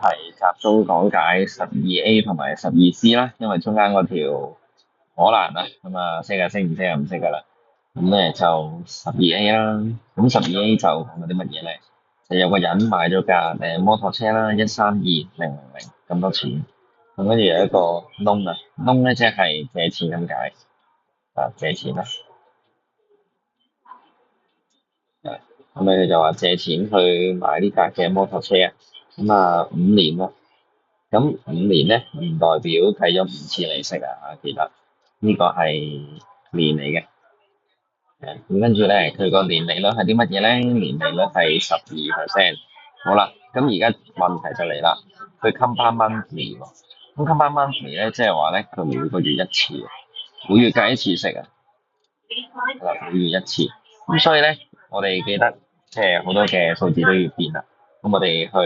係集中講解12A 同埋12C 啦，因為中間嗰條可難啦，咁啊識就識，唔識就唔識噶啦。咁咧就十二 A 啦，咁十二 A 就講緊啲乜嘢咧？就有個人買咗架摩托車啦，132000咁多錢，咁跟住有一個窿啊，窿咧即係借錢咁解，啊借錢啦，啊咁佢就話借錢去買呢架嘅摩托車啊，咁啊5年咯。咁5年咧唔代表計咗5次利息啊，記得呢個係年嚟嘅。咁跟住咧，佢個年利率係啲乜嘢咧？年利率係12%。好啦，咁而家問題就嚟啦，佢 compound monthly 喎。咁 compound monthly 咧，即係話咧，佢每個月一次，每月計一次息啊。係啦，每月一次。咁所以咧，我哋記得即係好多嘅數字都要變啦。咁我哋去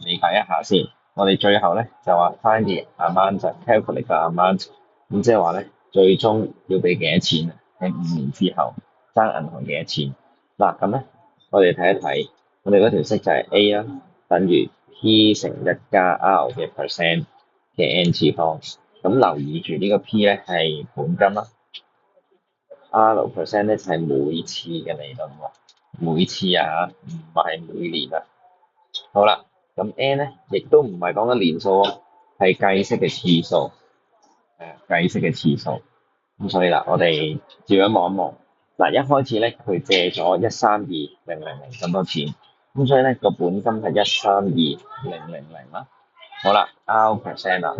理解一下先。我哋最後咧就話 find the amount 就 calculate 個 amount。咁即係話咧，最終要俾幾多錢啊？喺5年之後爭銀行幾多錢？嗱咁咧，我哋睇一睇，我哋嗰條式就係 A 啦，等於 P 乘1加 R 嘅 percent 嘅 n 次方。咁留意住呢個 P 咧係本金啦。R% 咧就係每次嘅利潤喎，每次啊，唔係每年啊。好啦，咁 N 咧亦都唔係講緊年數喎，係計息嘅次數，計息嘅次數。咁所以啦，我哋照樣望一望。嗱，一開始咧佢借咗132,000咁多錢，咁所以咧個本金係132,000啦。好啦，R% 啦。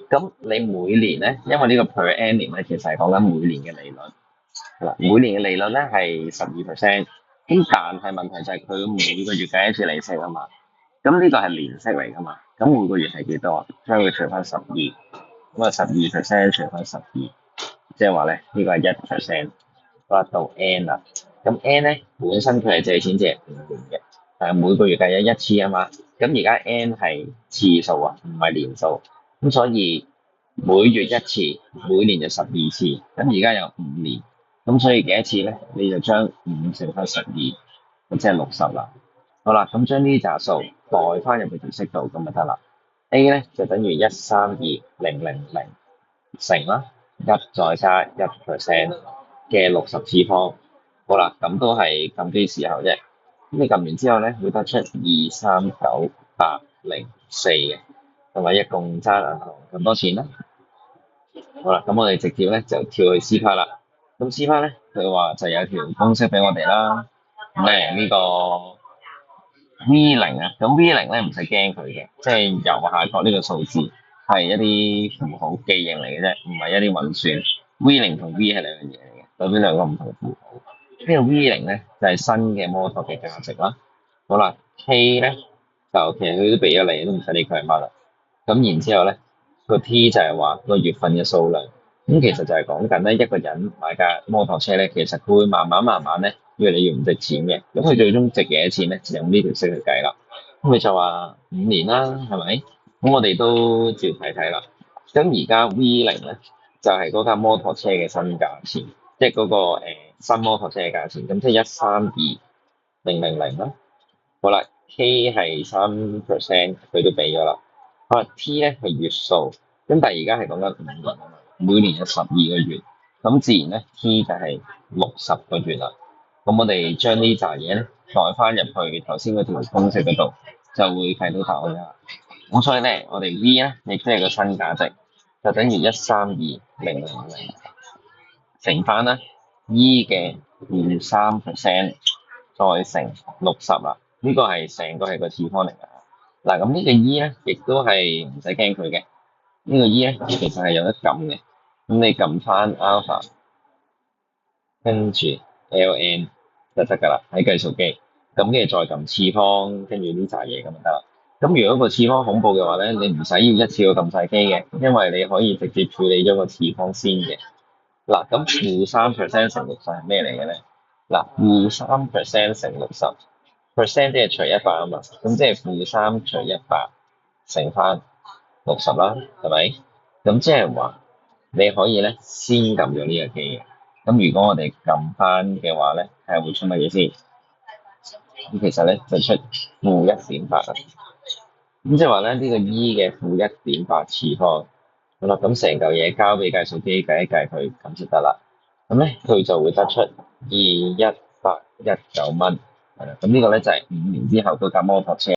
咁你每年咧，因為呢個 per annum 咧，其實係講緊每年嘅利率。係啦，每年嘅利率咧係12%，咁但係問題就係佢每個月計一次利息啊嘛。咁呢個係年息嚟噶嘛？咁每個月係幾多啊？將佢除翻12，咁啊12%除翻12，即係話咧呢個係1%，得到 N 啦。咁 N 咧本身佢係借錢借5年嘅，但係每個月計咗一次啊嘛。咁而家 N 係次數啊，唔係年數，咁所以每月一次，每年就12次。咁而家有5年。咁所以幾多次咧？你就將5乘翻12，咁即係60啦。好啦，咁將呢紮數代翻入去條式度，咁就得啦。A 咧就等於132,000乘啦，一再加1% 嘅60次方。好啦，咁都係撳機時候啫。咁你撳完之後咧，會得出239,804嘅，同埋一共爭銀行咁多錢啦。好啦，咁我哋直接咧就跳去 C part 啦。咁 C part 咧，佢話就有條公式俾我哋啦。咁咧呢個 V0啊，咁 V0咧唔使驚佢嘅，即係右下角呢個數字係一啲符號記認嚟嘅啫，唔係一啲運算。V0 同 V 係兩樣嘢嚟嘅，代表兩個唔同符號。呢個 V0咧就係新嘅摩托嘅價值啦。好啦，K 咧就其實佢都俾咗你，都唔使理佢係乜啦。咁然之後咧，個 T 就係話個月份嘅數量。咁其實就係講緊咧，一個人買架摩托車咧，其實佢會慢慢咧越嚟越唔值錢嘅。咁佢最終值幾多錢咧？就用呢條式去計啦。咁佢就話5年啦，係咪？咁我哋都照睇睇啦。咁而家 V0咧就係嗰架摩托車嘅新價錢，即係嗰個新摩托車嘅價錢。咁即係132,000啦。好啦，K 係3%，佢都俾咗啦。好啦，T 咧係月數，咁但係而家係講緊5年啊嘛，每年有12個月，咁自然咧 T 就係60個月啦。咁我哋將呢扎嘢咧代翻入去頭先嗰條公式嗰度，就會計到答案啦。咁所以咧，我哋 V 咧亦即係個新價值，就等於132,000乘翻啦 E 嘅-3%再乘60啦。呢個係成個係個次方嚟㗎。嗱，咁呢個 E 咧，亦都係唔使驚佢嘅。呢個 E 咧，其實係有得撳嘅。咁你撳翻 alpha，跟住 ln 就得㗎啦，喺計數機。咁跟住再撳次方，跟住呢扎嘢咁就得啦。咁如果個次方恐怖嘅話咧，你唔使要一次過撳晒機嘅，因為你可以直接處理咗個次方先嘅。嗱，咁-3%乘60係咩嚟嘅咧？嗱，-3% 乘60%即係除100啊嘛，咁即係-3除100乘翻60啦，係咪？咁即係話你可以咧先撳咗呢個機嘅。咁如果我哋撳翻嘅話咧，睇下會出乜嘢先？咁其實咧就出-1.8啊。咁即係話咧，呢個 E 嘅負1.8次方，好啦，咁成嚿嘢交俾計數機計一計佢，咁就得啦。咁咧佢就會得出2119蚊，係啦。咁呢個咧就係5年之後嗰架摩托車。